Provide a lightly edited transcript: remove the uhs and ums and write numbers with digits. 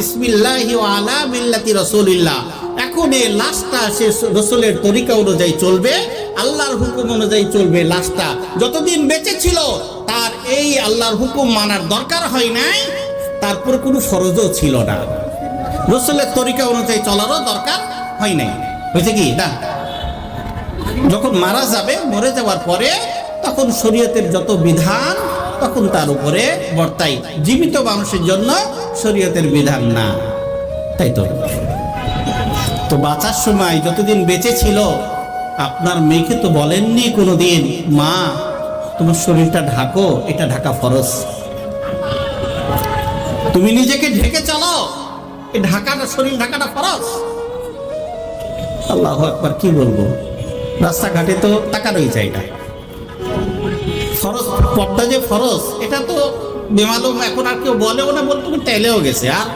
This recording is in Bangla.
বিসমিল্লাহি ওয়া আলা মিল্লাতি রাসূলিল্লাহ। এখন এই লাশটা সে রাসূলের তরিকা অনুযায়ী চলবে, আল্লাহর হুকুম অনুযায়ী চলবে। লাশটা যতদিন বেঁচে ছিল তার এই আল্লাহর হুকুম মানার দরকার হয় নাই, তারপর কোনো ফরজও ছিল না, রাসূলের তরিকা অনুযায়ী চলারও দরকার হয় নাই। হয়েছে কি না? যখন মারা যাবে, মরে যাওয়ার পরে তখন শরীয়তের যত বিধান তখন তার উপরে বর্তাই, জীবিত মানুষের জন্য শরীয়তের বিধান না। তাই তো তো বাঁচার সময় যতদিন বেঁচে ছিল আপনার মেয়েকে তো বলেননি কোনোদিন, মা তোমার শরীরটা ঢাকো, এটা ঢাকা ফরজ, তুমি নিজেকে ঢেকে চলো, এই ঢাকাটা, শরীর ঢাকাটা ফরজ। আল্লাহু আকবার, কি বলবো, রাস্তাঘাটে তো তাকানোই যায় না। ফরজ, পর্দা যে ফরজ এটা তো বেমালুম, এখন আর কেউ বলেও না, বলতে টাইলেও গেছে। আর